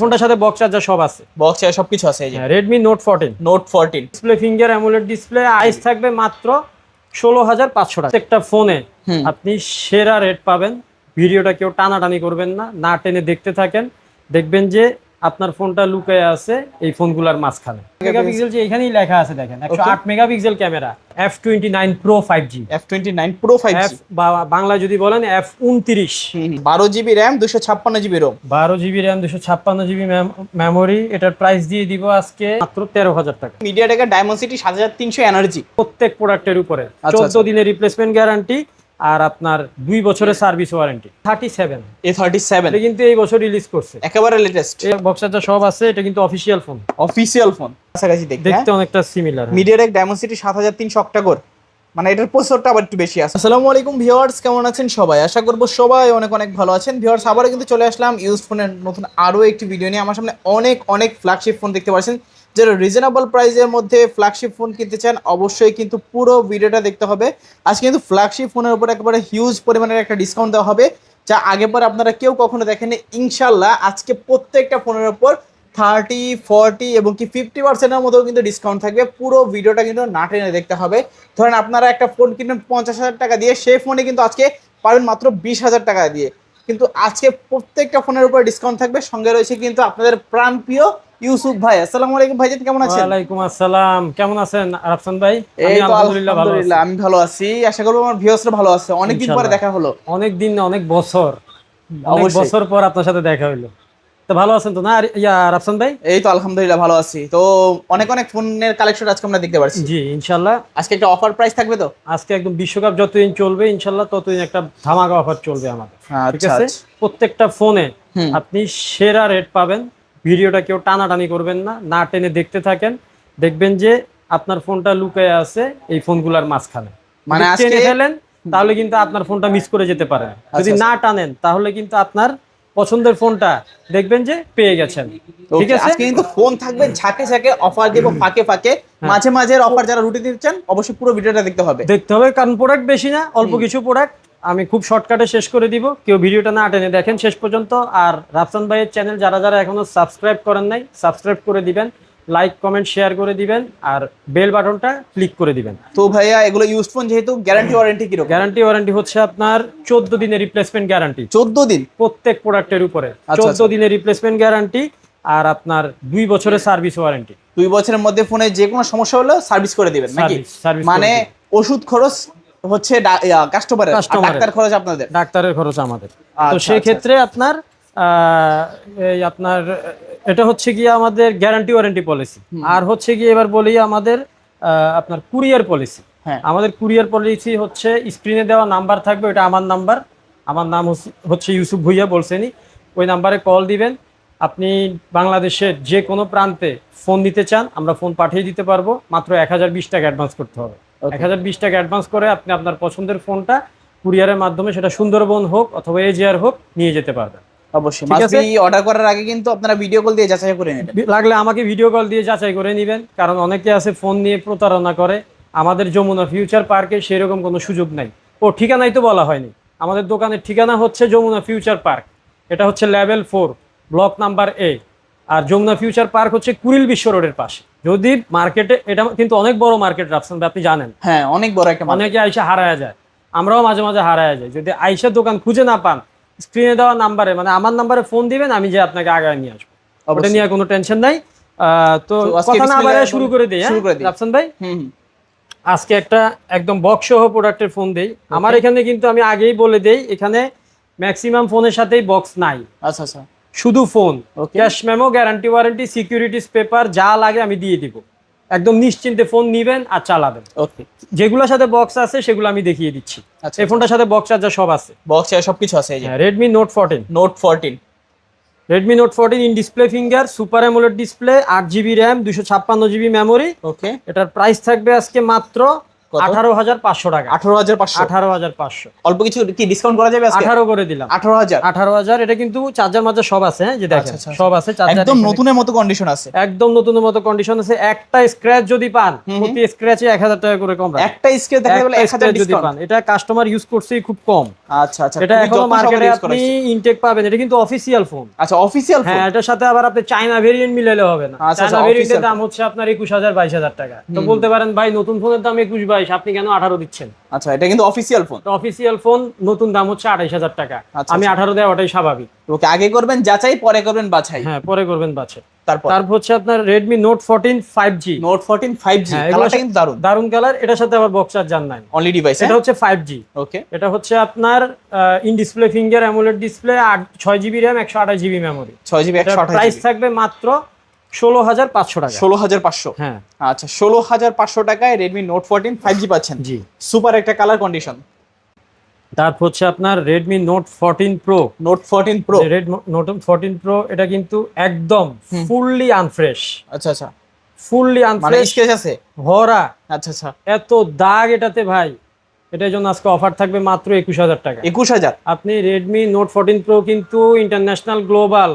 ফোনটার সাথে box charger সব আছে। বক্স চার্জার সবকিছু আছে। এই যে Redmi Note 14 display finger AMOLED display, আইস থাকবে মাত্র 16,500 টাকা। প্রত্যেকটা ফোনে আপনি সেরা রেট পাবেন। ভিডিওটা কেউ টানাটানি করবেন না, না টেনে দেখতে থাকেন, দেখবেন যে আপনার ফোনটা লুকায় আছে এই ফোনগুলোর মাঝখানে। মেগাপিক্সেল যে এখানেই লেখা আছে দেখেন, 108 megapixel camera, F29 Pro 5G, F29 Pro 5G, Bangla যদি বলেন F29। 12GB RAM 256GB ROM, 12GB RAM 256GB memory. এটার প্রাইস দিয়ে দিব আজকে মাত্র 13,000 টাকা। মিডিয়াটেকের ডায়মন্ডসিটি 7300 এনার্জি। প্রত্যেক প্রোডাক্টের উপরে 14 দিনের রিপ্লেসমেন্ট গ্যারান্টি আর আপনার 2 বছরের সার্ভিস ওয়ারেন্টি। 37 A37 এটা কিন্তু এই বছর রিলিজ করছে, একেবারে লেটেস্ট। এই বক্স চার্জার সব আছে। এটা কিন্তু অফিশিয়াল ফোন, অফিশিয়াল ফোন। কাছাকাছি দেখতে অনেকটা সিমিলার। মিডিয়াটেক ডায়মন্ডসিটি 7300 অক্টাকোর, মানে এটার প্রসেসরটা আবার একটু বেশি আছে। আসসালামু আলাইকুম ভিউয়ার্স, কেমন আছেন সবাই? আশা করব সবাই অনেক অনেক ভালো আছেন। ভিউয়ার্স, আবারও কিন্তু চলে আসলাম ইউজ ফোনের নতুন আরও একটি ভিডিও নিয়ে। আমার সামনে অনেক ফ্ল্যাগশিপ ফোন দেখতে পাচ্ছেন। যারা রিজনেবল প্রাইসের মধ্যে ফ্ল্যাগশিপ ফোন কিনতে চান অবশ্যই কিন্তু পুরো ভিডিওটা দেখতে হবে। আজকে কিন্তু ফ্ল্যাগশিপ ফোনের উপর একেবারে হিউজ পরিমাণের একটা ডিসকাউন্ট দেওয়া হবে, যা আগে পরে আপনারা কেউ কখনো দেখেননি। ইনশাল্লাহ আজকে প্রত্যেকটা ফোনের উপর 30, 40 এবং কি 50%-এর মতো কিন্তু ডিসকাউন্ট থাকবে। পুরো ভিডিওটা কিন্তু না টেনে দেখতে হবে। ধরেন আপনারা একটা ফোন কিনবেন 50,000 টাকা দিয়ে, সেই ফোনে কিন্তু আজকে পাবেন মাত্র 20,000 টাকা দিয়ে। কিন্তু আজকে প্রত্যেকটা ফোনের উপর ডিসকাউন্ট থাকবে। সঙ্গে রয়েছে কিন্তু আপনাদের প্রাণপ্রিয় ইউসুফ ভাই। আসসালামু আলাইকুম ভাইজান, কেমন আছেন? ওয়ালাইকুম আসসালাম, কেমন আছেন আরাফসান ভাই? এই তো আলহামদুলিল্লাহ আমি ভালো আছি। আশা করব আমার ভিউয়ার্সরা ভালো আছে। অনেকদিন পরে দেখা হলো। অনেক বছর পর আপনার সাথে দেখা হলো। তো ভালো আছেন তো না রাফসান ভাই? এই তো আলহামদুলিল্লাহ ভালো আছি। তো অনেক ফোনের কালেকশন আজকে আমরা দেখতে পাচ্ছি। জি ইনশাআল্লাহ। আজকে একটা অফার প্রাইস থাকবে তো? আজকে একদম বিশ্বকাপ যতদিন চলবে ইনশাআল্লাহ ততদিন একটা ধামাকা অফার চলবে আমাদের। ঠিক আছে, প্রত্যেকটা ফোনে আপনি সেরা রেট পাবেন। ভিডিওটা কেউ টানাটানি করবেন না, না টেনে দেখতে থাকেন, দেখবেন যে আপনার ফোনটা লুকায় আছে এই ফোনগুলোর মাঝখানে। মানে টেনে ফেলেন তাহলে কিন্তু আপনার ফোনটা মিস করে যেতে পারেন। যদি না টানেন তাহলে কিন্তু আপনার পছন্দের ফোনটা দেখবেন যে পেয়ে গেছেন। ঠিক আছে, আজকে কিন্তু ফোন থাকবে ঝাঁকে অফার দেব ফাঁকে মাঝে অফার। যারা রুটি দিচ্ছেন অবশ্যই পুরো ভিডিওটা দেখতে হবে কারণ প্রোডাক্ট বেশি না, অল্প কিছু প্রোডাক্ট আমি খুব শর্টকাটে শেষ করে দিব। কেউ ভিডিওটা না টেনে দেখেন শেষ পর্যন্ত। আর রাফসান ভাইয়ের চ্যানেল যারা এখনো সাবস্ক্রাইব করেন নাই সাবস্ক্রাইব করে দিবেন, লাইক কমেন্ট শেয়ার করে দিবেন আর বেল বাটনটা ক্লিক করে দিবেন। তো ভাইয়া এগুলো ইউজ ফোন যেহেতু গ্যারান্টি ওয়ারেন্টি কি রকম? গ্যারান্টি ওয়ারেন্টি হচ্ছে আপনার 14 দিনের রিপ্লেসমেন্ট গ্যারান্টি। 14 দিন প্রত্যেক প্রোডাক্টের উপরে 14 দিনের রিপ্লেসমেন্ট গ্যারান্টি আর আপনার 2 বছরের সার্ভিস ওয়ারেন্টি। 2 বছরের মধ্যে ফোনে যে কোনো সমস্যা হলে সার্ভিস করে দিবেন নাকি? মানে ওষুধ খরচ হচ্ছে কাস্টমারের, ডাক্তার খরচ আপনাদের? ডাক্তারের খরচ আমাদের। তো সেই ক্ষেত্রে আপনার এটা হচ্ছে গিয়ে আমাদের গ্যারান্টি ওয়ারেন্টি পলিসি। আর হচ্ছে গিয়ে এবার বলি আমাদের আপনার কুরিয়ার পলিসি। আমাদের কুরিয়ার পলিসি হচ্ছে স্ক্রিনে দেওয়া নাম্বার থাকবে, ওটা আমার নাম্বার। আমার নাম হচ্ছে ইউসুফ ভুইয়া বলছেনই। ওই নাম্বারে কল দিবেন। আপনি বাংলাদেশের যে কোনো প্রান্তে ফোন নিতে চান আমরা ফোন পাঠিয়ে দিতে পারবো। মাত্র 1020 টাকা অ্যাডভান্স করতে হবে। 1020 টাকা অ্যাডভান্স করে আপনি আপনার পছন্দের ফোনটা কুরিয়ারের মাধ্যমে, সেটা সুন্দরবন হোক অথবা এজিআর হোক, নিয়ে যেতে পারবেন। অবশ্যই অর্ডার করার আগে কিন্তু আপনারা ভিডিও কল দিয়ে যাচাই করে নেবেন। লাগলে আমাকে ভিডিও কল দিয়ে যাচাই করে নেবেন, কারণ অনেকে আছে ফোন নিয়ে প্রতারণা করে। আমাদের যমুনা ফিউচার পার্কে সেরকম কোনো সুযোগ নাই। ঠিকানাই তো বলা হয়নি। আমাদের দোকানের ঠিকানা হচ্ছে যমুনা ফিউচার পার্ক। এটা হচ্ছে লেভেল 4 ব্লক নাম্বার A। আর যমুনা ফিউচার পার্ক হচ্ছে কুড়িল বিশ্ব রোডের পাশে। যদি মার্কেটে, এটা কিন্তু অনেক বড় মার্কেট রাফসান ভাই, আপনি জানেন। হ্যাঁ, অনেক বড় একটা। অনেকে আইসা হারায়া যায়, আমরাও মাঝে হারায়া যাই। যদি আইসা দোকান খুঁজে না পান, স্ক্রিনে দেওয়া নাম্বারে, মানে আমার নাম্বারে ফোন দিবেন, আমি যে আপনাকে আগায় নিয়ে আসবো। ওটা নিয়ে কোনো টেনশন নাই। তো কথা না বাড়ায় শুরু করে দিই রাফসান ভাই। আজকে একটা একদম বক্স সহ প্রোডাক্টের ফোন দেই। আমার এখানে কিন্তু আমি আগেই বলে দেই, এখানে ম্যাক্সিমাম ফোনের সাথেই বক্স নাই। আচ্ছা, শুধু phone, cash memo, guarantee warranty, securities paper যা লাগে আমি দিয়ে দিব। একদম নিশ্চিন্তে ফোন নিবেন আর চালাবেন। যেগুলোর সাথে বক্স আছে সেগুলো আমি দেখিয়ে দিচ্ছি। এই ফোনটার সাথে বক্স চার্জার সব আছে। বক্স চার্জার সবকিছু আছে। এই যে Redmi Note 14 Redmi Note 14 in display finger, super AMOLED display, 8GB RAM 256GB memory. এটার প্রাইস থাকবে আজকে মাত্র 18,500 টাকা। 18,500। 18,500 অল্প কিছু কি ডিসকাউন্ট করা যাবে আজকে? 18 করে দিলাম। 18,000। এটা কিন্তু চার্জার মার্জার সব আছে, হ্যাঁ যে দেখেন আচ্ছা, সব আছে, চার্জার একদম নতুনের মতো কন্ডিশন আছে। একদম নতুনের মতো কন্ডিশন আছে। একটা স্ক্র্যাচ যদি পান, প্রতি স্ক্র্যাচে 1000 টাকা করে কম রাখে। একটা স্ক্র্যাচ দেখা গেল 1000 যদি ডিসকাউন্ট পান, এটা কাস্টমার ইউজ করছে খুব কম। আচ্ছা আচ্ছা, এটা এখনো মার্কেটে আপনি ইনটেক পাবেন, এটা কিন্তু অফিশিয়াল ফোন। আচ্ছা, অফিশিয়াল ফোন। হ্যাঁ, এটার সাথে আবার আপনি চায়না ভেরিয়েন্ট মিলাইলে হবে না। চায়না ভেরিয়েন্টের দাম হচ্ছে আপনার 21,000-22,000 টাকা। তো বলতে পারেন ভাই নতুন ফোনের দাম 21-22, আপনি কেন 18 দিচ্ছেন? আচ্ছা, এটা কিন্তু অফিশিয়াল ফোন। তো অফিশিয়াল ফোন নতুন দাম হচ্ছে 28,000 টাকা। আমি 18 দেওয়া ওটাই স্বাভাবিক। ওকে, আগে করবেন যাচাই, পরে করবেন বাছাই। হ্যাঁ, পরে করবেন বাছাই। তারপর হচ্ছে আপনার Redmi Note 14 5G। Note 14 5G, কালারটা কিন্তু দারুণ কালার। এটার সাথে আবার বক্স চার্জার নাই, অনলি ডিভাইস। এটা হচ্ছে 5G। ওকে, এটা হচ্ছে আপনার in display finger AMOLED display, 6GB RAM 128GB memory. 6GB 128GB। Price থাকবে মাত্র 16,500 টাকা। 16,500। হ্যাঁ, আচ্ছা, 16,500 টাকায় Redmi Note 14 5G পাচ্ছেন। জি, সুপার একটা কালার কন্ডিশন। তারপর হচ্ছে আপনার Redmi Note 14 Pro। Note 14 Pro, Note 14 Pro এটা কিন্তু একদম ফুললি আনফ্রেশ। আচ্ছা আচ্ছা, ফুললি মানে আনফ্রেশ, স্কেচ আছে ভরা। আচ্ছা আচ্ছা, এত দাগ এটাতে ভাই, এটার জন্য আজকে অফার থাকবে মাত্র 21,000 টাকা। 21,000। আপনি Redmi Note 14 Pro কিন্তু ইন্টারন্যাশনাল গ্লোবাল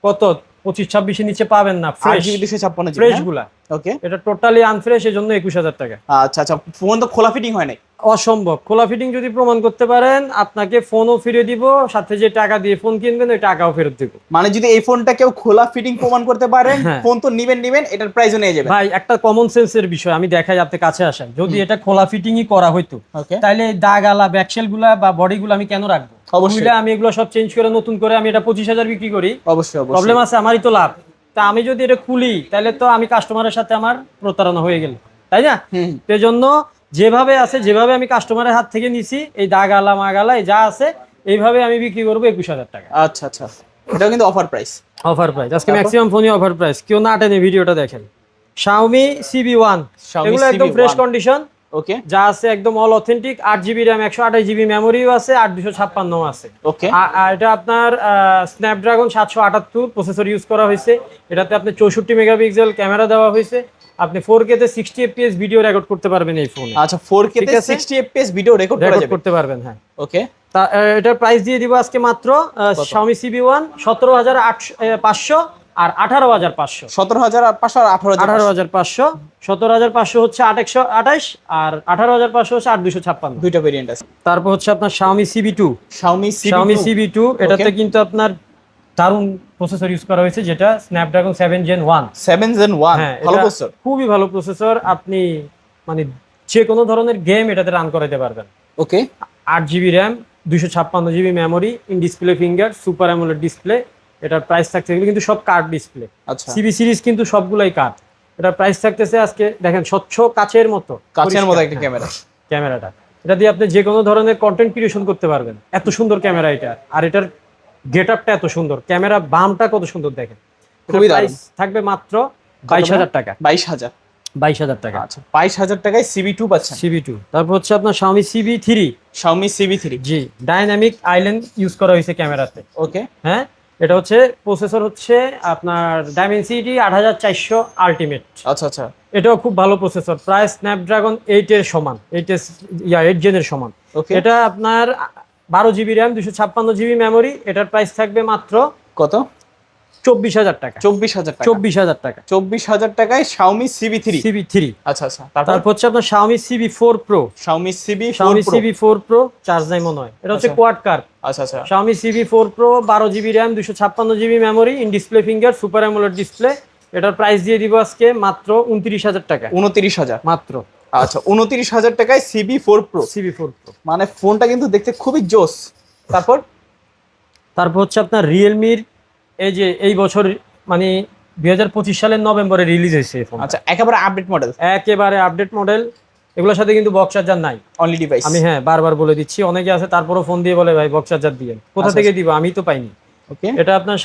কত 25-26 এর নিচে পাবেন না। ফ্রেশ 256GB ফ্রেশ গুলা। ওকে, এটা টোটালি আনফ্রেশ, এর জন্য 21,000 টাকা। আচ্ছা আচ্ছা, ফোন তো খোলা ফিটিং হয় নাই? অসম্ভব। খোলা ফিটিং যদি প্রমাণ করতে পারেন, আপনাকে ফোনও ফিরিয়ে দিব, সাথে যে টাকা দিয়ে ফোন কিনবেন ওই টাকাও ফেরত দিব। মানে যদি এই ফোনটা কেউ খোলা ফিটিং প্রমাণ করতে পারেন, ফোন তো নিবেন, এটার প্রাইসও নিয়ে যাবেন। ভাই একটা কমন সেন্সের বিষয় আমি দেখাই, আপনি কাছে আসেন। যদি এটা খোলা ফিটিংই করা হইতো, তাহলে এই দাগালা ব্যাকশেল গুলা বা বডি গুলা আমি কেন রাখবো? অবশ্যই আমি এগুলো সব চেঞ্জ করে নতুন করে আমি এটা 25,000 বিক্রি করি। অবশ্যই প্রবলেম আছে, আমারই তো লাভ। তা আমি যদি এটা খুলি, তাহলে তো আমি কাস্টমারের সাথে আমার প্রতারণা হয়ে গেল, তাই না? সেজন্য যেভাবে আছে, যেভাবে আমি কাস্টমারের হাত থেকে নিছি, এই দাগালা মাগালা যা আছে এইভাবে আমি বিক্রি করবো 21,000 টাকা। আচ্ছা আচ্ছা, এটাও কিন্তু অফার প্রাইস। অফার প্রাইস আজকে ম্যাক্সিমাম ফোনই অফার প্রাইস। কেউ না টেনে ভিডিওটা দেখেন। Xiaomi CB1, এগুলো একদম ফ্রেশ কন্ডিশন। ওকে, যা আছে একদম all authentic. 8GB RAM 128GB মেমোরিও আছে, 8256 আছে। ওকে, এটা আপনার স্ন্যাপড্রাগন 778 প্রসেসর ইউজ করা হয়েছে। এটাতে আপনি 64 মেগাপিক্সেল ক্যামেরা দেওয়া হয়েছে। আপনি 4K তে 60 FPS ভিডিও রেকর্ড করতে পারবেন এই ফোনে। আচ্ছা, 4K তে 60 FPS ভিডিও রেকর্ড করতে পারবেন, হ্যাঁ। ওকে, তা এটার প্রাইস দিয়ে দিব আজকে মাত্র Xiaomi CB1 17,500 আর 18,500। 17,500 আর 18,500। 17,500 হচ্ছে 828 আর 18,500 হচ্ছে 8256। দুইটা ভেরিয়েন্ট আছে। তারপর হচ্ছে আপনার Xiaomi CB2। Xiaomi CB2 এটাতে কিন্তু আপনার দারুণ প্রসেসর ইউজ করা হয়েছে, যেটা স্ন্যাপড্রাগন 7 Gen 1। 7 Gen 1 ভালো প্রসেসর, খুবই ভালো প্রসেসর। আপনি মানে যে কোনো ধরনের গেম এটাতে রান করাতে পারবেন। ওকে, 8GB RAM 256GB memory, in display finger, super AMOLED display. এটার প্রাইস থাকছে, এগুলো কিন্তু সব কার্ড ডিসপ্লে। আচ্ছা, সিবি সিরিজ কিন্তু সবগুলাই কার্ড। এটার প্রাইস থাকতেছে আজকে দেখেন স্বচ্ছ কাচের মতো একটা ক্যামেরাটা। এটা দিয়ে আপনি যে কোনো ধরনের কন্টেন্ট ক্রিয়েশন করতে পারবেন। এত সুন্দর ক্যামেরা এটা, আর এটার গেটআপটা এত সুন্দর, ক্যামেরা বামটা কত সুন্দর দেখেন। খুবই দারুণ। প্রাইস থাকবে মাত্র 22,000 টাকা। 22,000 টাকা। আচ্ছা, 22,000 টাকায় CB2 পাচ্ছেন। CB2। তারপর হচ্ছে আপনার Xiaomi CB3। জি, ডাইনামিক আইল্যান্ড ইউজ করা হয়েছে ক্যামেরাতে। ওকে, হ্যাঁ, এটা হচ্ছে প্রসেসর হচ্ছে আপনার Dimensity 8400 আলটিমেট। আচ্ছা আচ্ছা, এটাও খুব ভালো প্রসেসর, প্রায় স্ন্যাপড্রাগন 8 এর সমান, 8 জেনের সমান। এটা আপনার 12GB RAM 256GB মেমোরি। এটার প্রাইস থাকবে মাত্র কত? 24,000 টাকা। 24,000 টাকা। 24,000 টাকায় Xiaomi CB3। আচ্ছা আচ্ছা, তারপর হচ্ছে আপনার Xiaomi CB4 Pro। Xiaomi CB4 Pro charge নাই মনে হয়, এটা হচ্ছে কোয়াড কার্ড। আচ্ছা আচ্ছা, Xiaomi CB4 Pro 12GB RAM 256GB memory, in display finger, super AMOLED display. এটার প্রাইস দিয়ে দিব আজকে মাত্র 29,000 টাকা। 29,000 মাত্র। আচ্ছা, 29,000 টাকায় CB4 Pro। মানে ফোনটা কিন্তু দেখতে খুবই জোস। তারপর হচ্ছে আপনার রিয়েলমির এই বছর মানে 2025 সালের নভেম্বরে রিলিজ হয়েছে ফোন। আচ্ছা, একেবারে আপডেট মডেল। এগুলোর সাথে কিন্তু বক্স চার্জার নাই, অনলি ডিভাইস। আমি বারবার বলে দিচ্ছি, অনেকে আছে তারপরও ফোন দিয়ে বলে ভাই বক্স চার্জার দিয়েন। কোথা থেকে দিব? আমি তো পাইনি। ওকে, এটা আপনার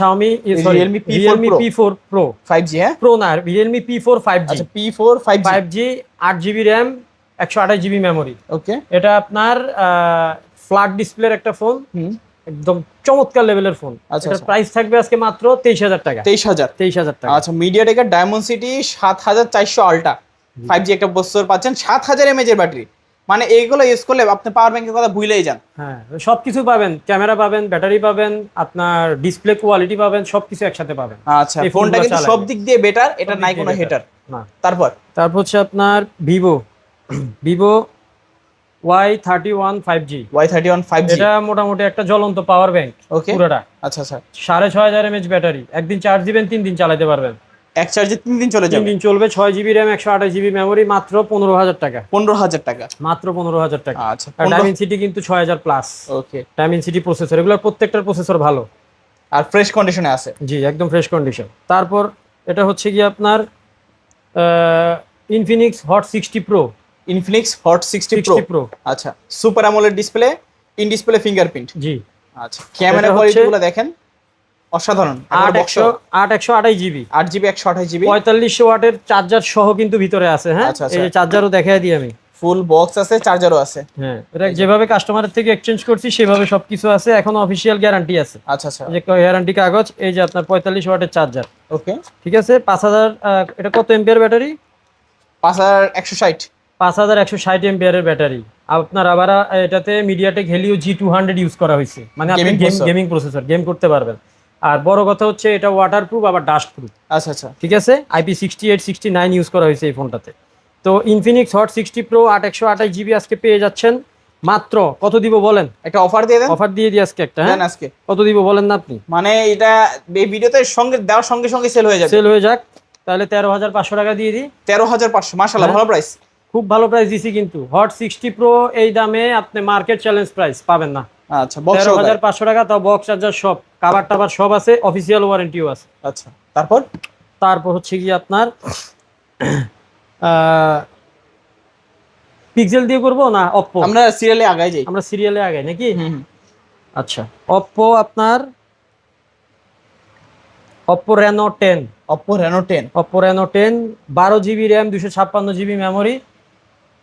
Realme P4 Pro 5G। হ্যাঁ, Pro না, Realme P4 5G। আচ্ছা, P4 5G 8GB RAM 128GB memory. ওকে, এটা আপনার ফ্ল্যাট ডিসপ্লের একটা ফোন, একদম চমৎকার লেভেলের ফোন। এটার প্রাইস থাকবে আজকে মাত্র 23,000 টাকা। 23,000 টাকা। আচ্ছা, MediaTek Dimensity 7400 আলট্রা। 5G একটা প্রসেসর পাচ্ছেন, 7000 mAh এর ব্যাটারি। মানে এইগুলো ইউজ করলে আপনি পাওয়ার ব্যাংকের কথা ভুলেই যান। হ্যাঁ, সবকিছু পাবেন, ক্যামেরা পাবেন, ব্যাটারি পাবেন, আপনার ডিসপ্লে কোয়ালিটি পাবেন, সবকিছু একসাথে পাবেন। আচ্ছা, ফোনটা কিন্তু সব দিক দিয়ে বেটার, এটা নাই কোনো হেটার না। তারপর হচ্ছে আপনার Vivo Y31 5G। Y31 5G এটা মোটামুটি একটা জ্বলন্ত পাওয়ার ব্যাংক পুরোটা। আচ্ছা আচ্ছা, 6500 mAh ব্যাটারি, একদিন চার্জ দিবেন 3 দিন চালাতে পারবেন। এক চার্জে 3 দিন চলে যাবে। 3 দিন চলবে, 6GB RAM 128GB মেমোরি, মাত্র 15000 টাকা। 15000 টাকা, মাত্র 15000 টাকা। আচ্ছা, ডায়মেনসিটি কিন্তু 6000 প্লাস। ওকে, ডায়মেনসিটি প্রসেসর, এগুলোর প্রত্যেকটার প্রসেসর ভালো আর ফ্রেশ কন্ডিশনে আছে। জি, একদম ফ্রেশ কন্ডিশন। তারপর এটা হচ্ছে কি আপনার Infinix Hot 60 pro. Infinix Hot 60 pro, আচ্ছা, super AMOLED display, in display fingerprint. জি, আচ্ছা, ক্যামেরা কোয়ালিটিগুলো দেখেন অসাধারণ। 828GB 8GB 128GB 4500 ওয়াটের চার্জার সহ কিন্তু ভিতরে আছে। হ্যাঁ, এই যে চার্জারও দেখাই দিই আমি, ফুল বক্স আছে, চার্জারও আছে। হ্যাঁ, এটা যেভাবে কাস্টমারের থেকে এক্সচেঞ্জ করছি সেভাবে সবকিছু আছে, এখন অফিশিয়াল গ্যারান্টি আছে। আচ্ছা আচ্ছা, যে গ্যারান্টি কাগজ, এই যে আপনার 45 ওয়াটের চার্জার। ওকে, ঠিক আছে। 5000, এটা কত এম্পিয়ার ব্যাটারি? 5160 5160 এম্পিয়ারের ব্যাটারি। আপনার আবার এটাতে মিডিয়াটেক হেলিও G200 ইউজ করা হয়েছে, মানে আপনি গেমিং প্রসেসর, গেম করতে পারবেন। আর বড় কথা হচ্ছে এটা ওয়াটারপ্রুফ আবার ডাস্ট প্রুফ। আচ্ছা আচ্ছা, ঠিক আছে। IP68 69 ইউজ করা হয়েছে এই ফোনটাতে। তো ইনফিনিক্স হট 60 প্রো 828GB আজকে পেয়ে যাচ্ছেন মাত্র কত দিব বলেন? একটা অফার দিয়ে দেন। অফার দিয়ে দিই আজকে একটা। হ্যাঁ, আজকে কত দিব বলেন না আপনি? মানে এটা এই ভিডিওতে সঙ্গে দেওয়ার সঙ্গে সঙ্গে সেল হয়ে যাবে। সেল হয়ে যাক, তাহলে 13500 টাকা দিয়ে দিই। 13500, মাশাআল্লাহ, ভালো প্রাইস, খুব ভালো প্রাইস দিছি। কিন্তু হট 60 প্রো এই দামে আপনি মার্কেট চ্যালেঞ্জ প্রাইস পাবেন না। আচ্ছা, বক্স 13500 টাকা, তাও বক্স চার্জার সব, কভার টাভার সব আছে, অফিসিয়াল ওয়ারেন্টিও আছে। আচ্ছা, তারপর হচ্ছে কি আপনার পিক্সেল দিয়ে করবো না অপ্পো? আমরা সিরিয়ালে আগাই যাই, আমরা সিরিয়ালে আগাই নাকি? আচ্ছা, অপ্পো আপনার Oppo Reno 10। Oppo Reno 10, Oppo Reno 10 12GB RAM 256GB memory,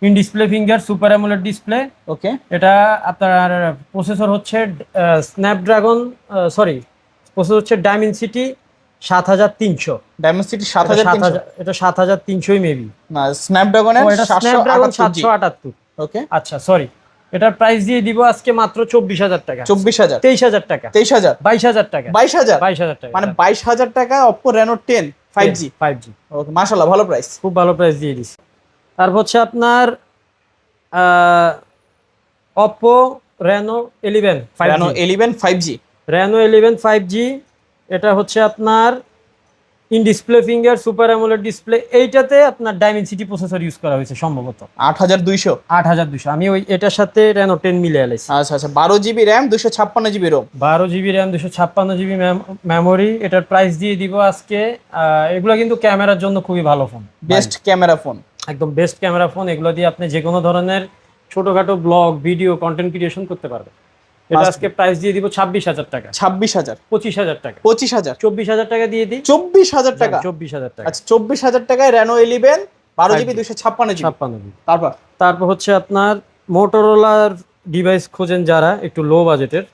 in display finger, super AMOLED display. Okay, এটা আপনার প্রসেসর হচ্ছে স্ন্যাপড্রাগন, সরি, প্রসেসর হচ্ছে ডায়মেনসিটি 7300। ডায়মেনসিটি 7300, এটা 7300ই মেবি না, স্ন্যাপড্রাগনের 778। ওকে, আচ্ছা, সরি, এটার প্রাইস দিয়ে দিব আজকে মাত্র 24000 টাকা। 24000, 23000 টাকা, 23000, 22000 টাকা, 22000 টাকা, মানে 22000 টাকা অপ্পো রেনো 10 5G। ওকে, মাশাআল্লাহ, ভালো প্রাইস, খুব ভালো প্রাইস দিয়ে দিছি। তারপর হচ্ছে আপনার Oppo Reno 11 Reno 11 5G। Reno 11 5G, এটা হচ্ছে আপনার in display finger, super AMOLED display. এইটাতে আপনার ডায়মেনসিটি প্রসেসর ইউজ করা হয়েছে সম্ভবত 8200। আমি ওই এটার সাথে রেনো 10 মিলে আলাইছি। আচ্ছা আচ্ছা, 12GB RAM 256GB ROM, 12GB RAM 256GB memory. এটার প্রাইস দিয়ে দিব আজকে, এগুলো কিন্তু ক্যামেরার জন্য খুবই ভালো ফোন, বেস্ট ক্যামেরা ফোন, একদম বেস্ট ক্যামেরা ফোন। এগুলো দিয়ে আপনি যে কোনো ধরনের ছোটখাটো ব্লগ, ভিডিও, কন্টেন্ট ক্রিয়েশন করতে পারবেন। এটা আজকে প্রাইস দিয়ে দিব 26000 টাকা। 26000, 25000 টাকা, 25000, 24000 টাকা দিয়ে দিই। 24000 টাকা, 24000 টাকা। আচ্ছা, 24000 টাকায় রেনো 11 12GB 256GB। তারপর হচ্ছে আপনার মোটরোলার ডিভাইস খোঁজেন যারা একটু লো বাজেটের,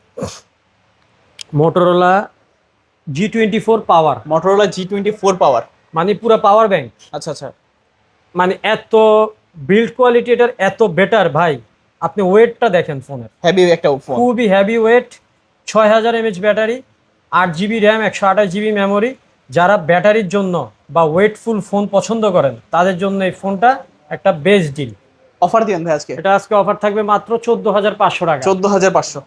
মোটরোলা G24 পাওয়ার। মোটরোলা G24 পাওয়ার মানে পুরো পাওয়ার ব্যাংক। আচ্ছা আচ্ছা, মানে এত বিল্ড কোয়ালিটি এটার এত বেটার ভাই। আপনি ওয়েটটা দেখেন ফোনের, হেভি একটা ফোন, খুবই heavy weight. 6000 mAh battery, 8GB RAM 128GB memory. যারা ব্যাটারির জন্য বা ওয়েটফুল ফোন পছন্দ করেন তাদের জন্য এই ফোনটা একটা বেস্ট ডিল। অফার দিন ভাই আজকে। এটা আজকে অফার থাকবে মাত্র 14500 টাকা। 14500।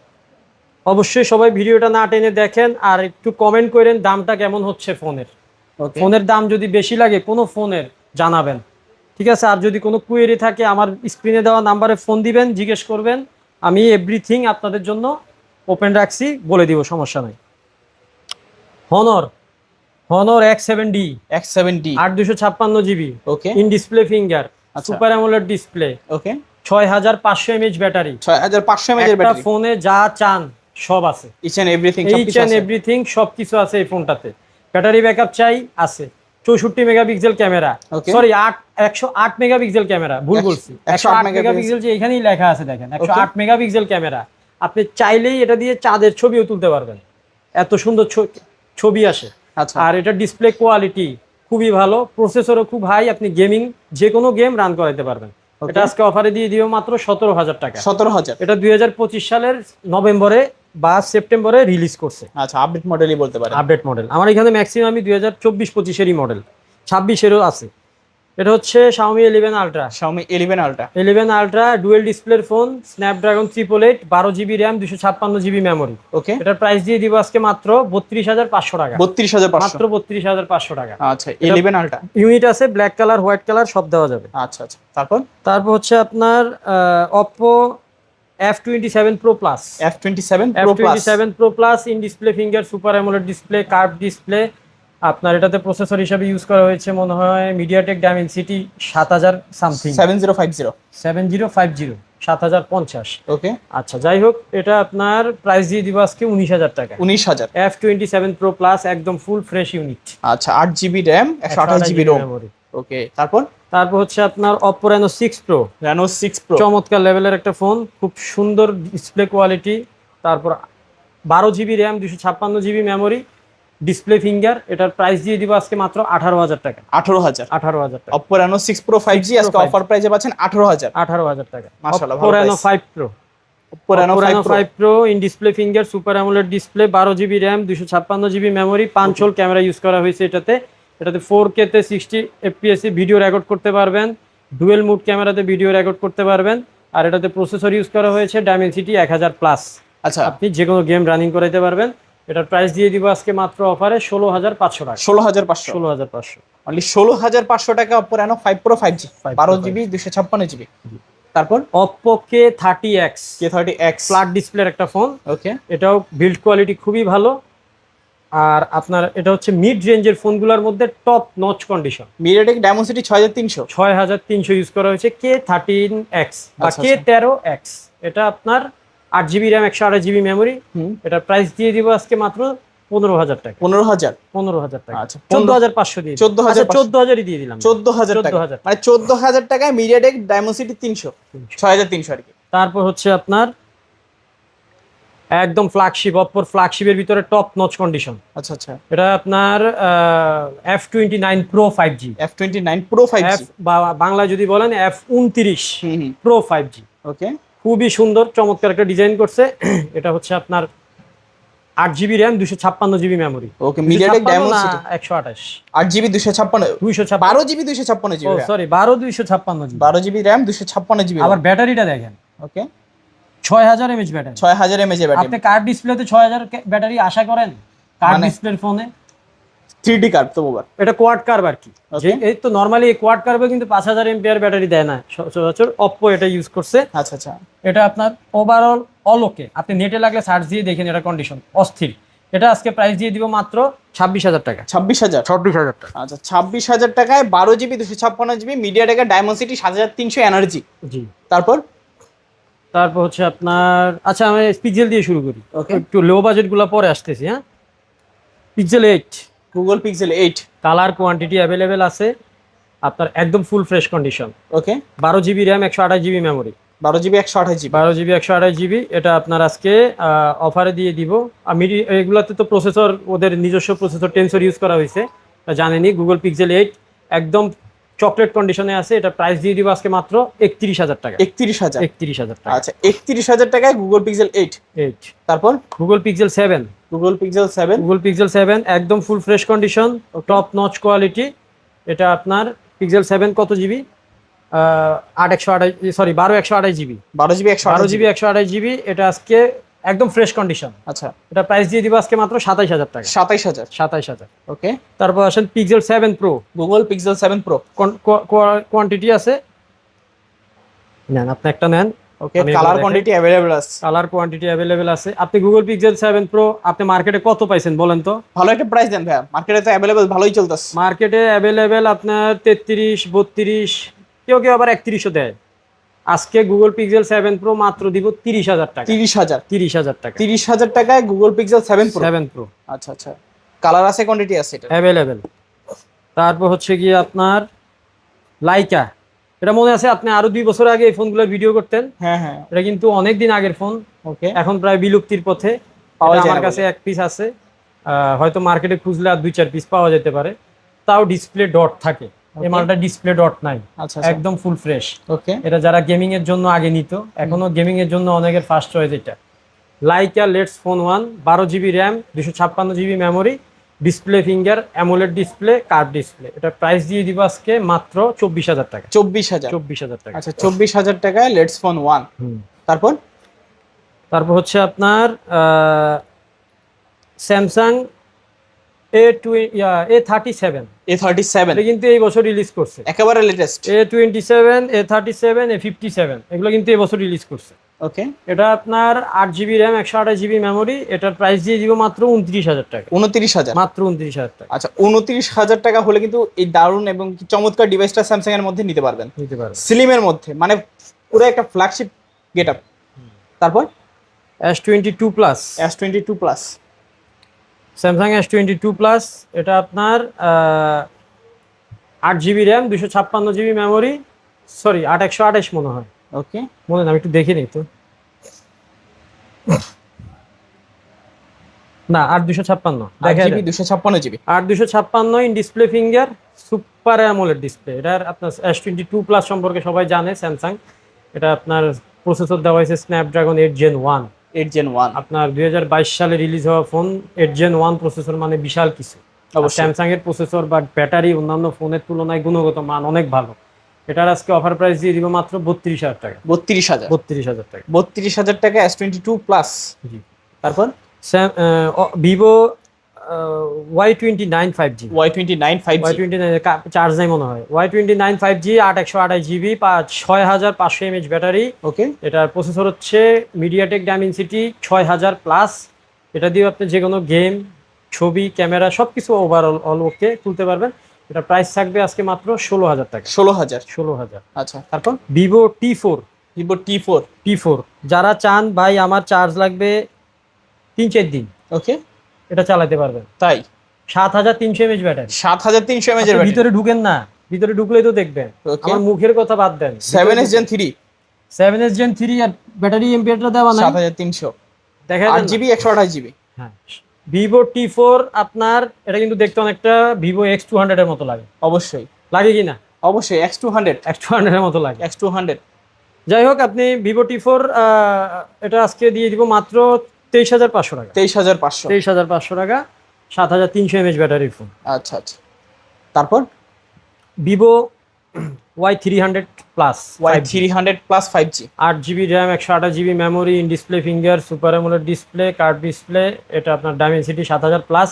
অবশ্যই সবাই ভিডিওটা না টেনে দেখেন আর একটু কমেন্ট করেন দামটা কেমন হচ্ছে ফোনের। ফোনের দাম যদি বেশি লাগে কোনো ফোনের জানাবেন, ঠিক আছে? আর যদি কোনো কুয়েরি থাকে আমার স্ক্রিনে দেওয়া নাম্বারে ফোন দিবেন, জিজ্ঞেস করবেন, আমি এভরিথিং আপনাদের জন্য ওপেন রাখছি, বলে দিব, সমস্যা নাই। Honor X7D 8 256GB, okay, in display finger, super AMOLED display, okay, 6500 mAh battery. 6500 mAh একটা ব্যাটারি, ফোনে যা চান সব আছে, ইচ এন্ড এভরিথিং সবকিছু আছে এই ফোনটাতে। ব্যাটারি ব্যাকআপ চাই, আছে। 64 megapixel camera, sorry 108 megapixel camera, ভুল বলছি। 108 মেগাপিক্সেল যে এখানেই লেখা আছে দেখেন, 108 মেগাপিক্সেল ক্যামেরা। আপনি চাইলেই এটা দিয়ে চাঁদের ছবিও তুলতে পারবেন, এত সুন্দর ছবি আসে। আর এটা ডিসপ্লে কোয়ালিটি খুবই ভালো, প্রসেসরও খুব হাই, আপনি গেমিং যে কোনো গেম রান করাতে পারবেন। এটা আজকে অফারে দিয়ে দিব মাত্র 17,000 টাকা। 17,000। এটা 2025 সালের নভেম্বরে বা সেপ্টেম্বরে রিলিজ করছে। আচ্ছা, আপডেট মডেলই বলতে পারেন। আপডেট মডেল আমার এখানে ম্যাক্সিমামই 2024-25-এরই মডেল, 26-এরও আছে। এটা হচ্ছে Xiaomi 11 Ultra। Xiaomi 11 Ultra। 11 Ultra dual ডিসপ্লের phone, Snapdragon 888, 12GB RAM, 256GB memory. Okay, এটার প্রাইস দিয়ে দিব আজকে মাত্র 32,500 টাকা। 32,500 মাত্র 32,500 টাকা। আচ্ছা, 11 Ultra ইউনিট আছে, ব্ল্যাক কালার, হোয়াইট কালার সব দেওয়া যাবে। আচ্ছা আচ্ছা, তারপর হচ্ছে আপনার Oppo F27 Pro Plus। F27 Pro Plus। F27 Pro Plus in display finger, super AMOLED display, curve display. আপনার এটাতে প্রসেসর হিসেবে ইউজ করা হয়েছে মনে হয় মিডিয়াটেক ডাইমেনসিটি 7000 সামথিং, 7050 7050। ওকে, আচ্ছা, যাই হোক, এটা আপনার প্রাইস দিয়ে দিব আজকে 19,000 টাকা। 19,000। F27 Pro Plus একদম ফুল ফ্রেশ ইউনিট। আচ্ছা, 8GB RAM, 128GB ROM। ওকে, তারপর হচ্ছে আপনার Oppo Reno 6 Pro। Reno 6 Pro চমৎকার লেভেলের একটা ফোন, খুব সুন্দর ডিসপ্লে কোয়ালিটি। তারপর 12GB RAM, 256GB memory, display finger. এটার প্রাইস দিয়ে দিব আজকে মাত্র 18,000 টাকা। 18,000 টাকা। Oppo Reno 6 Pro 5G আজকে অফার প্রাইসে পাচ্ছেন 18,000 টাকা। মাশাআল্লাহ, Oppo Reno 5 Pro। Oppo Reno 5 Pro in display finger, super AMOLED display, 12GB RAM, 256GB memory, 5 whole camera use করা হয়েছে এটাতে। 4K তে 60 FPS ভিডিও রেকর্ড করতে পারবেন, ডুয়েল মুড ক্যামেরাতে ভিডিও রেকর্ড করতে পারবেন। আর এটাতে প্রসেসর ইউজ করা হয়েছে ডাইমেনসিটি 1000+। আচ্ছা, আপনি যে কোনো গেম রানিং করাইতে পারবেন। এটার প্রাইস দিয়ে দিব আজকে মাত্র অফারে 16,500 টাকা। 16,500 অনলি 16,500 টাকা। Oppo Reno 5 Pro 5G 12GB 256GB। তারপর Oppo K30X ফ্ল্যাট ডিসপ্লের একটা ফোন। ওকে, এটাও বিল্ড কোয়ালিটি খুবই ভালো। আর আপনার এটা হচ্ছে মিড রেঞ্জের ফোনগুলোর মধ্যে top notch condition. MediaTek Dimensity 6300 use করা হয়েছে। K13X বা K13X। এটা আপনার 8GB র্যাম, 128GB মেমোরি। এটা প্রাইস দিয়ে দিব আজকে মাত্র 15,000 টাকা। 15,000 টাকা। আচ্ছা, 14,500 দিয়ে 14,000 দিয়ে দিলাম। 14,000 টাকা, মানে 14,000 টাকায় MediaTek Dimensity 300 6300 আর কি। তারপর হচ্ছে আপনার একদম ফ্ল্যাগশিপ, অপ্পোর ফ্ল্যাগশিপের ভিতরে টপ নচ কন্ডিশন। আচ্ছা, এটা আপনার F29 Pro 5G। F29 Pro 5G বা বাংলা যদি বলেন F29 Pro 5G। ওকে, খুবই সুন্দর চমৎকার একটা ডিজাইন করছে। এটা হচ্ছে আপনার 8GB RAM, 256GB memory. Okay, MediaTek Dimensity 128, 8GB 256, 12GB 256GB। ও sorry, 256GB। 12GB RAM, 256GB। আবার ব্যাটারিটা দেখেন। Okay, 6000 mAh battery. 6000 mAh battery. আপনি কার্ভ ডিসপ্লেতে 6000 ব্যাটারি আশা করেন? কার্ভ ডিসপ্লের ফোনে 3D কার্ভ তো বাবা, এটা কোয়াড কার্ভ আর কি। যে এই তো নরমালি এই কোয়াড কার্ভে কিন্তু 5000 mAh ব্যাটারি দেয় না সচরাচর। Oppo এটা ইউজ করছে। আচ্ছা আচ্ছা, এটা আপনার ওভারঅল ওকে। আপনি নেটে লাগলে সার্চ দিয়ে দেখেন, এটা কন্ডিশন অস্থির। এটা আজকে প্রাইস দিয়ে দিব মাত্র 26,000 টাকা। 26,000 টাকা। আচ্ছা, 26,000 টাকায় 12GB 256GB MediaTek Dimensity 7300 energy. জি। তারপর হচ্ছে আপনার, আচ্ছা আমি পিক্সেল দিয়ে শুরু করি। একটু লো বাজেট গুলো পরে আসতেছি। হ্যাঁ, pixel 8, Google Pixel 8 colour quantity available আছে আপনার, একদম ফুল ফ্রেশ কন্ডিশন। ওকে, 12GB RAM, 128GB memory. 12GB 128GB। 12GB 128GB। এটা আপনার আজকে অফারে দিয়ে দিব। আমি এগুলাতে তো প্রসেসর, ওদের নিজস্ব প্রসেসর টেনসর ইউজ করা হয়েছে, জানেনি। Google Pixel 8 একদম চকলেট কন্ডিশনে আছে। এটা প্রাইস দিয়ে দিব আজকে মাত্র 31,000 টাকা। 31,000 টাকা। আচ্ছা, 31,000 টাকায় Google Pixel 8। তারপর Google Pixel 7। Google Pixel 7 একদম full fresh condition, top notch quality. এটা আপনার Pixel 7 কত জিবি? 12/128GB। 12GB 128GB। এটা আজকে একদম ফ্রেশ কন্ডিশন। আচ্ছা, এটা প্রাইস দিয়ে দিব আজকে মাত্র 27,000 টাকা। 27,000। ওকে, তারপর আসেন Pixel 7 Pro। Google Pixel 7 Pro quantity আছে, নেন আপনি একটা নেন। ওকে, কালার কোয়ান্টিটি অ্যাভেলেবেল আছে। আপনি Google Pixel 7 Pro আপনি মার্কেটে কত পাইছেন বলেন তো? ভালো একটা প্রাইস দেন ভাই, মার্কেটে তো অ্যাভেলেবেল ভালোই চলতেছে। মার্কেটে অ্যাভেলেবেল আপনার 33, 32, কেউ আবার 31ও দেয়। আজকে Google Pixel 7 Pro মাত্র দিব 30,000 টাকা। 30,000 টাকা। 30,000 টাকায় Google Pixel 7 Pro। আচ্ছা আচ্ছা, কালার আছে, কোয়ান্টিটি আছে, এটা অ্যাভেলেবেল। তারপর হচ্ছে গিয়ে আপনার লাইকা। এটা মনে আছে আপনি আরো 2 বছর আগে এই ফোনগুলোর ভিডিও করতেন। হ্যাঁ, এটা কিন্তু অনেক দিন আগের ফোন। ওকে, এখন প্রায় বিলুপ্তির পথে। আমার কাছে 1 পিস আছে, হয়তো মার্কেটে খুঁজলে আর 2-4 পিস পাওয়া যেতে পারে। তাও ডিসপ্লে ডট থাকে। এই মালটা ডিসপ্লে ডট নাই, আচ্ছা একদম ফুল ফ্রেশ। ওকে, এটা যারা গেমিং এর জন্য আগে নিত, এখনো গেমিং এর জন্য অনেকের ফার্স্ট চয়েস এটা। Leica Leitz phone 1, 12 GB RAM, 256 GB memory, display finger, AMOLED display, curve display. এটা প্রাইস দিয়ে দিব আজকে মাত্র 24,000 টাকা। 24,000। 24,000 টাকা। আচ্ছা, 24,000 টাকায় লেটস ফোন 1। তারপর তারপর হচ্ছে আপনার স্যামসাং A37। A37 এটা কিন্তু এই বছর রিলিজ করছে, একেবারে লেটেস্ট। A27, A37, A57 এগুলো কিন্তু এই বছর রিলিজ করছে। ওকে, এটা আপনার 8 GB র্যাম, 128 GB মেমোরি। এটার প্রাইস দিয়ে দিব মাত্র 29,000 টাকা। 29,000, মাত্র 29,000 টাকা। আচ্ছা, 29,000 টাকা হলে কিন্তু এই দারুণ এবং কি চমৎকার ডিভাইসটা স্যামসাং এর মধ্যে নিতে পারবেন, নিতে পারবেন। স্লিমের মধ্যে, মানে পুরো একটা ফ্ল্যাগশিপ গেটআপ। তারপর S22 plus, S22 plus, Samsung S22 plus. এটা আপনার 8 GB RAM, 256 GB memory, sorry 8128 মনে হয়, ওকে, মনে না, আমি একটু দেখে নিই তো। না, 8256 দেখা 8GB 256GB, 8256 in display finger, super AMOLED display. এটার আপনার S22 প্লাস সম্পর্কে সবাই জানে স্যামসাং। এটা আপনার প্রসেসর দেওয়া হয়েছে স্ন্যাপড্রাগন 8 Gen 1। 8 Gen 1 আপনার 2022 সালে রিলিজ হওয়া ফোন, 8 Gen 1 প্রসেসর মানে বিশাল কিছু। অবশ্যই। স্যামসাং এর প্রসেসর বা ব্যাটারি অন্যান্য ফোনের তুলনায় গুণগত মান অনেক ভালো। এটার আজকে অফার প্রাইস দিয়ে দিব মাত্র 32,000 টাকা। 32,000, 32,000 টাকা। 32,000 টাকা S22 প্লাস। জি। তারপর Vivo Y29 5G। Y29 5G, Y29 charge নেই মনে হয়। Y29 5G, 8/128 GB, 6500 mAh battery. ওকে, এটার প্রসেসর হচ্ছে মিডিয়াটেক ডাইমেনসিটি 6000 প্লাস। এটা দিয়ে আপনি যে কোনো গেম, ছবি, ক্যামেরা সবকিছু ওভারঅল অল ওকে তুলতে পারবেন। এটা প্রাইস থাকবে আজকে মাত্র 16,000 টাকা। 16,000। 16,000। আচ্ছা, তারপর Vivo T4। Vivo T4, T4 যারা চান ভাই আমার চার্জ লাগবে 3-4 দিন, ওকে, এটা চালাতে পারবেন। তাই 7300 mAh ব্যাটারি। 7300 mAh এর আপনি ব্যাটারি। ভিতরে ঢুকেন না, ভিতরে ঢুকলেই তো দেখবেন। Okay. আমার মুখের কথা বাদ দেন। 7S Gen 3 7S Gen 3 আর ব্যাটারি এমপিআরটা দেওয়া নাই, 7300, দেখা 8GB 128GB। হ্যাঁ, ভিভো T4 আপনার এটা কিন্তু দেখতে অনেকটা ভিভো X200 এর মতো লাগে, অবশ্যই, লাগে কি না? অবশ্যই X200, X200 এর মতো লাগে। X200। যাই হোক, আপনি ভিভো T4 এটা আজকে দিয়ে দিব মাত্র 23,500 টাকা। 23,500। 23,500 টাকা, 7300 mAh ব্যাটারি ফোন। আচ্ছা আচ্ছা, তারপর Vivo Y300 plus, Y300 plus 5G, 8 GB RAM, 128 GB memory, in display finger, super AMOLED display, curve display. এটা আপনার ডাইমেনসিটি 7000 প্লাস।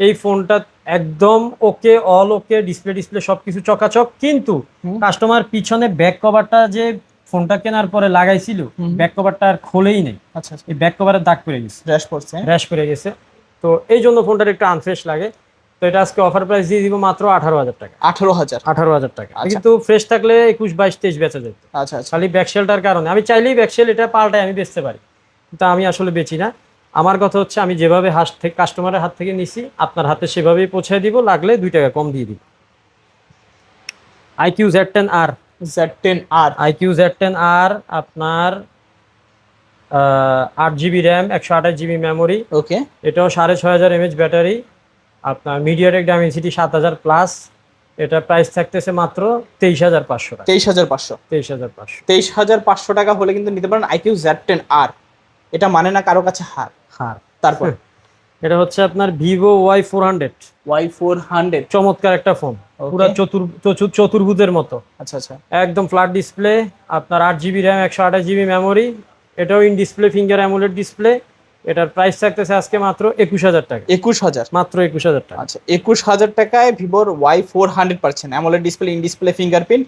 এই ফোনটা একদম ওকে, অল ওকে, ডিসপ্লে সবকিছু চকাচক। কিন্তু কাস্টমার পিছনে ব্যাক কভারটা যে ফোনটা কেনার পরে লাগাইছিল, ব্যাক কভারটা আর খোলেই নেই। আচ্ছা আচ্ছা, এই ব্যাক কভারের দাগ পড়ে গেছে, র্যাশ পড়ছে। র্যাশ পড়ে গেছে। তো এই জন্য ফোনটার একটু আনফ্রেশ লাগে। তো এটা আজকে অফার প্রাইস দিয়ে দিব মাত্র 18,000 টাকা। 18,000। 18,000 টাকা। আচ্ছা। কিন্তু ফ্রেশ থাকলে 21, 22, 23 বেচা যেত। আচ্ছা আচ্ছা, খালি ব্যাকশেলটার কারণে আমি চাইলেই ব্যাকশেল এটা পাল্টাই আমি বেচতে পারি, কিন্তু আমি আসলে বেচি না। আমার কথা হচ্ছে আমি যেভাবে হাত থেকে কাস্টমারের হাত থেকে নিছি আপনার হাতে সেভাবেই পৌঁছে দিব, লাগলে 2 টাকা কম দিয়ে দিব। IQ Z10R, Z10R, IQ Z10R আপনার 8 GB RAM, 128 GB memory. Okay, এটাও 6500 mAh ব্যাটারি। আপনার মিডিয়াটেক ডাইমেনসিটি 7000 প্লাস। এটা প্রাইস থাকতেছে মাত্র 23,500 টাকা। 23,500। 23,500। 23,500 টাকা হলে কিন্তু নিতে পারেন IQ Z10R। এটা মানে না কারো কাছে হার। হার। তারপর এটা হচ্ছে আপনার ভিভো Y400। Y400, চমৎকার একটা ফোন, পুরো চতুর্ভুজের মতো। আচ্ছা আচ্ছা, একদম ফ্ল্যাট ডিসপ্লে। আপনার 8 GB র্যাম, 128 GB মেমোরি। এটাও in display finger AMOLED display. এটার প্রাইস থাকতেছে আজকে মাত্র 21,000 টাকা। 21,000। মাত্র 21,000 টাকা। আচ্ছা, 21,000 টাকায় ভিভোর Y400 পাচ্ছেন, AMOLED display, in display fingerprint,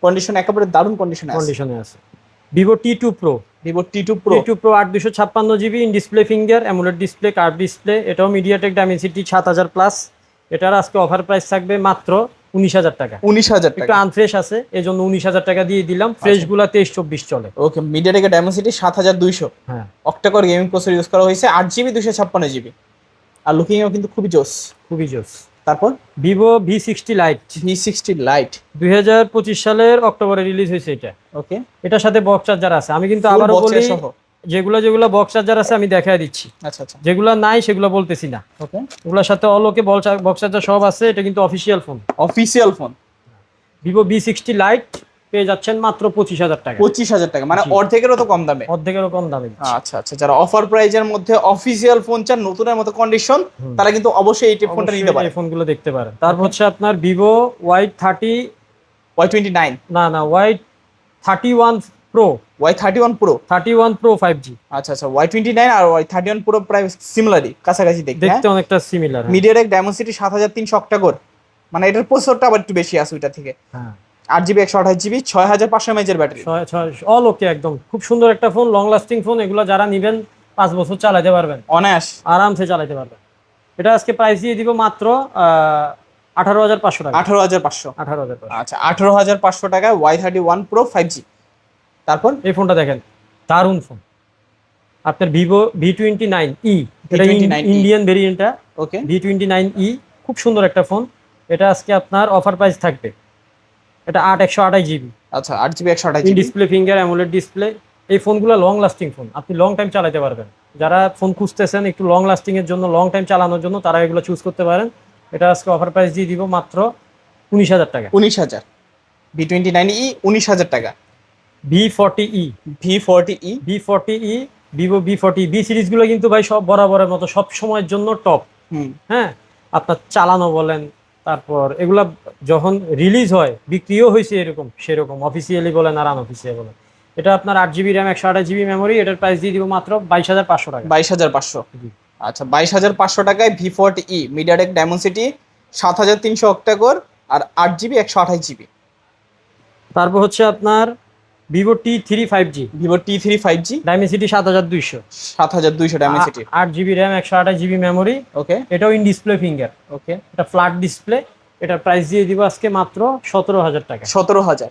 condition একেবারে দারুণ কন্ডিশনে আছে। কন্ডিশনে আছে। Vivo T2 Pro, Vivo T2 Pro, T2 Pro 8 256 GB, in display finger AMOLED display, curve display. এটাও মিডিয়াটেক ডাইমেনসিটি 7000 প্লাস। এটার আজকে অফার প্রাইস থাকবে মাত্র 19,000 টাকা। 19,000 একটু টাকা। আনফ্রেশ আছে, এই জন্য 19,000 টাকা দিয়ে দিলাম। ফ্রেশ গুলা 23-24 চলে। ওকে, মিডিয়াটেকের ডাইমেনসিটি 7200, হ্যাঁ, অক্টাকোর গেমিং প্রসেসর ইউজ করা হয়েছে, 8 GB 256 GB, আর লুকিং এও কিন্তু খুবই জোস। খুবই জোস। তারপর Vivo V60 light, V60 light, 2025 সালের অক্টোবরে রিলিজ হয়েছে এটা। ওকে, এটার সাথে বক্স চার্জার আছে। আমি কিন্তু Full আবারও box বলি, এর সহ। যেগুলা যেগুলা বক্স চার্জার আছে আমি দেখাই দিচ্ছি। আচ্ছা আচ্ছা, যেগুলা নাই সেগুলো বলতেছি না। ওকে, ওগুলোর সাথে অলোকে বক্স চার্জার সব আছে। এটা কিন্তু official phone. Official phone Vivo V60 light পেয়ে যাচ্ছেন মাত্র 25,000 টাকা। 25,000 টাকা, মানে জি। অর্ধেকেরও তো কম দামে। অর্ধেকেরও কম দামে দিচ্ছি। আচ্ছা আচ্ছা, যারা অফার প্রাইজের মধ্যে অফিসিয়াল ফোন চান নতুনের মতো কন্ডিশন, তারা কিন্তু অবশ্যই এই ফোনটা নিতে পারে। এই ফোনগুলো দেখতে পারেন। তারপর হচ্ছে আপনার ভিভো Y30, Y29, না Y31 Pro, Y31 Pro, 31 Pro 5G। আচ্ছা আচ্ছা, Y29 আর Y31 Pro প্রায় সিমিলারই, কাছাকাছি দেখতে। দেখতে অনেকটা সিমিলার। মিডিয়াটেক ডায়মন্ড 7300 অক্টাকোর, মানে এটার প্রসেসরটা আবার একটু বেশি আছে ওইটা থেকে। হ্যাঁ, 8GB 128GB 6500 mAh এর ব্যাটারি। অল ওকে, একদম খুব সুন্দর একটা ফোন, লং লাস্টিং ফোন। এগুলো যারা নিবেন 5 বছর চালাতে পারবেন, অনায়াস আরামসে চালাতে পারবেন। এটা আজকে প্রাইস দিয়ে দিব মাত্র 18,500 টাকা। 18,500। 18,500। আচ্ছা, 18,500 টাকায় Y31 Pro 5G। তারপর এই ফোনটা দেখেন, দারুণ ফোন। আপনার ভিভো V29e, এটা V29e ইন্ডিয়ান ভেরিয়েন্টটা। ওকে, V29e খুব সুন্দর একটা ফোন। এটা আজকে আপনার অফার প্রাইস থাকবে। এটা 128GB, আচ্ছা 8GB 128GB। Display finger AMOLED display. এই ফোনগুলো লং লাস্টিং ফোন, আপনি লং টাইম চালাতে পারবেন। যারা ফোন খুঁজতেছেন একটু লং লাস্টিং এর জন্য, লং টাইম চালানোর জন্য, তারা এগুলো চুজ করতে পারেন। এটা আজকে অফার প্রাইস দিয়ে দিব মাত্র 19,000 টাকা। 19,000। V29e 19,000 টাকা। V40e, V40e Vivo V40 B সিরিজগুলো কিন্তু ভাই সব বরাবরের মতো সব সময়ের জন্য টপ। হুম, হ্যাঁ, আপনার চালানো বলেন, তারপর এগুলা যখন রিলিজ হয় বিক্রিও হয়েছে এরকম সেরকম, অফিসিয়ালি বলেন আর আনঅফিসিয়ালি বলেন। এটা আপনার 8GB র্যাম 128GB মেমোরি। এটার প্রাইস দিয়ে দিব মাত্র 22,500 টাকা। 22,500। আচ্ছা, 22,500 টাকায় V40e মিডিয়াটেক ডায়মন্ড 7300 অক্টাকোর আর 8GB 128GB। তারপর হচ্ছে আপনার Vivo T3 5G, Vivo T3 5G Dimensity 7200, 7200 diamond. 8GB RAM 128GB memory. Okay এটাও ইন ডিসপ্লে ফিঙ্গার, ওকে, এটা ফ্ল্যাট ডিসপ্লে। এটার প্রাইস দিয়ে দিব আজকে মাত্র 17,000 টাকা। 17,000।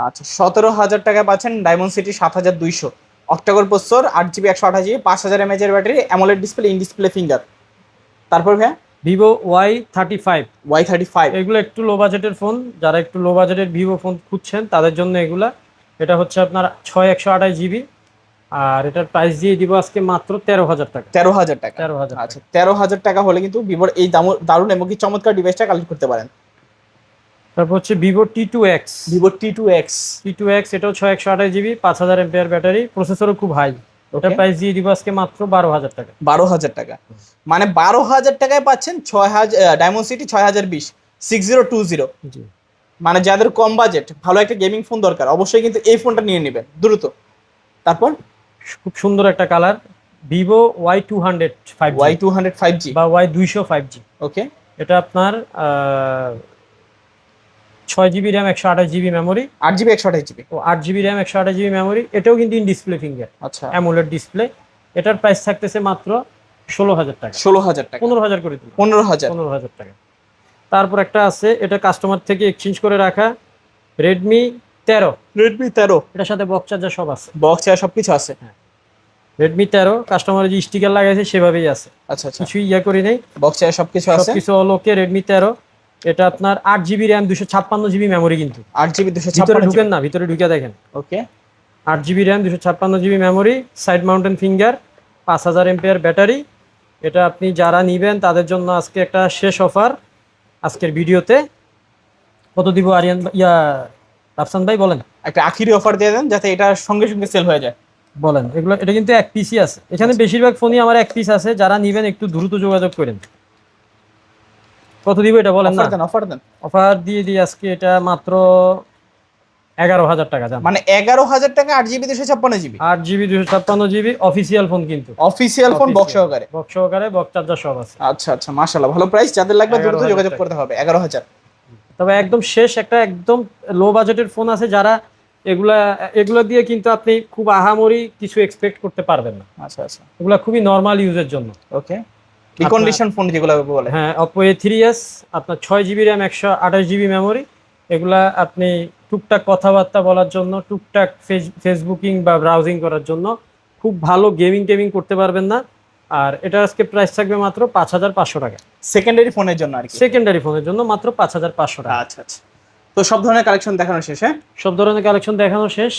আচ্ছা, 17,000 টাকায় পাচ্ছেন diamond 7200 octa-core processor, 8GB 128GB, 5000 mAh এর battery, AMOLED display, in display finger. তারপর ভাইয়া ভিভো Y35, Y35। এগুলো একটু লো বাজেটের ফোন। যারা একটু লো বাজেটের ভিভো ফোন খুঁজছেন তাদের জন্য এগুলা। এটা হচ্ছে আপনার 128GB, আর এটার প্রাইস দিয়ে দিব আজকে মাত্র 13,000 টাকা। 13,000 টাকা। 13,000 আচ্ছা, 13,000 টাকা হলে কিন্তু ভিভোর এই দারুণ এবং কি চমৎকার ডিভাইসটা কালেক্ট করতে পারেন। তারপর হচ্ছে ভিভো T2X, ভিভো T2X। এটাও 128GB, 5000 mAh ব্যাটারি, প্রসেসরও খুব হাই। ওটার প্রাইস দিয়ে দিব আজকে মাত্র 12,000 টাকা। 12,000 টাকা, মানে 12,000 টাকায় পাচ্ছেন ডায়মন্ড 6020 6020। জি, মানে যাদের কম বাজেট ভালো একটা গেমিং ফোন দরকার, অবশ্যই কিন্তু এই ফোনটা নিয়ে নেবেন দ্রুত। তারপর খুব সুন্দর একটা colour, Vivo Y200 5G, Y200 5G বা Y200 5G। ওকে, এটা আপনার 6GB RAM 128GB memory, 8GB 128GB ও 8GB র্যাম 128GB মেমোরি। এটাও কিন্তু ইন ডিসপ্লে ফিঙ্গার, আচ্ছা, অ্যামোলেড ডিসপ্লে। এটার প্রাইস থাকতেছে মাত্র 16,000 টাকা। 16,000 টাকা, 15,000 করে দিন, 15,000। 15,000 টাকা। তারপর একটা আছে, এটা কাস্টমার থেকে এক্সচেঞ্জ করে রাখা, রেডমি 13। Redmi 13 এটার সাথে বক্স চার্জার সব আছে। বক্স আর সবকিছু আছে। রেডমি 13 কাস্টমার যে স্টিকার লাগাইছে সেভাবেই আছে, আচ্ছা আচ্ছা, কিছুই ইয়া করি নেই, বক্স আর সবকিছু আছে। সবকিছু অল ওকে। রেডমি 13, এটা আপনার 8GB র্যাম 256GB মেমোরি, কিন্তু 8GB ভিতরে 256GB। ঢুকেন না, ভিতরে ঢুকে দেখেন। ওকে, 8GB RAM 256GB memory, side mountain finger, 5000 mAh battery. এটা আপনি যারা নিবেন তাদের জন্য আজকে একটা শেষ অফার আজকের ভিডিওতে। কত দিব আরিয়ান রাফসান ভাই বলেন? একটা আখিরি অফার দিয়ে দেন যাতে এটা সঙ্গে সঙ্গে সেল হয়ে যায়। বলেন এগুলো। এটা কিন্তু এক পিসই আছে এখানে, বেশিরভাগ ফোনই আমার এক পিস আছে। যারা নিবেন একটু দ্রুত যোগাযোগ করেন। কত দিব এটা বলেন না? অফার দেন। অফার দিয়ে দিই আজকে এটা মাত্র 11,000 টাকা। মানে 11,000 টাকা 8GB 256GB। 8GB 256GB official phone, কিন্তু অফিসিয়াল ফোন বক্স সহকারে। বক্স চার্জার সব আছে। আচ্ছা আচ্ছা, মাশাআল্লাহ, ভালো প্রাইস। যাদের লাগবে দ্রুত 11,000 যোগাযোগ টাকা। করতে হবে। 11,000। তবে একদম শেষ একটা একদম লো বাজেটের ফোন আছে, যারা এগুলা দিয়ে কিন্তু আপনি খুব আহামরি কিছু এক্সপেক্ট করতে পারবেন না। আচ্ছা আচ্ছা, এগুলা খুবই নরমাল ইউজের জন্য। ওকে, রিকন্ডিশন ফোন যেগুলো বলে। হ্যাঁ, Oppo A3s আপনার 6GB র্যাম 128GB মেমোরি। এগুলা আপনি টুকটাক কথাবার্তা বলার জন্য, টুকটাক ফেসবুকিং বা ব্রাউজিং করার জন্য খুব ভালো গেমিং করতে পারবেন না। আর এটা আজকে প্রাইস থাকবে মাত্র 5,500 টাকা। সেকেন্ডারি ফোনের জন্য আর কি, সেকেন্ডারি ফোনের জন্য মাত্র 5,500 টাকা। আচ্ছা আচ্ছা। তো সব ধরনের কালেকশন দেখানো শেষ? হ্যাঁ, সব ধরনের কালেকশন দেখানো শেষ।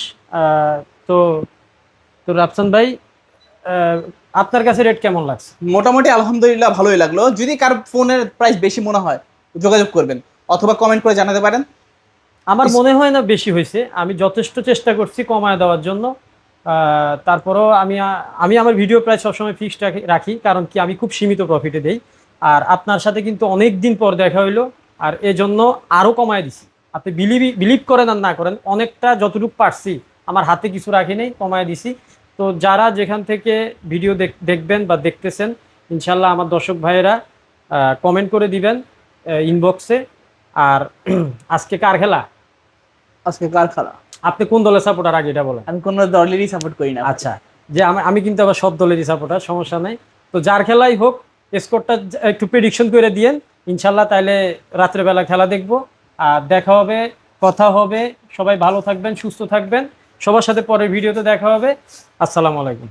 তো তো রাফসান ভাই, আপনার কাছে রেট কেমন লাগছে? মোটামুটি আলহামদুলিল্লাহ ভালোই লাগলো। যদি কার ফোনের প্রাইস বেশি মনে হয় যোগাযোগ করবেন অথবা কমেন্ট করে জানাতে পারেন। আমার মনে হয় না বেশি হয়েছে, আমি যথেষ্ট চেষ্টা করছি কমায় দেওয়ার জন্য। তারপরও আমি আমার ভিডিও প্রায় সবসময় ফিক্সড রাখি, কারণ কি আমি খুব সীমিত প্রফিটে দেই। আর আপনার সাথে কিন্তু অনেক দিন পর দেখা হইলো, আর এজন্য আরও কমায় দিছি। আপনি বিলিভ করেন আর না করেন, অনেকটা যতটুকু পারছি আমার হাতে কিছু রাখি নেই, কমায় দিছি। তো যারা যেখান থেকে ভিডিও দেখবেন বা দেখতেছেন, ইনশাল্লাহ আমার দর্শক ভাইয়েরা কমেন্ট করে দিবেন ইনবক্সে। আর আজকে কার খেলা? আজকে কার খেলা? আপনি কোন দলের সাপোর্টার আগে এটা বলেন। আমি কোনো দলেরই সাপোর্ট করি না। আচ্ছা, যে আমি কিন্তু আবার সব দলেরই সাপোর্টার, সমস্যা নেই। তো যার খেলাই হোক স্কোরটা একটু প্রেডিকশন করে দিয়েন, ইনশাল্লাহ তাইলে রাত্রেবেলা খেলা দেখবো। আর দেখা হবে, কথা হবে। সবাই ভালো থাকবেন, সুস্থ থাকবেন। সবার সাথে পরের ভিডিওতে দেখা হবে। আসসালামু আলাইকুম।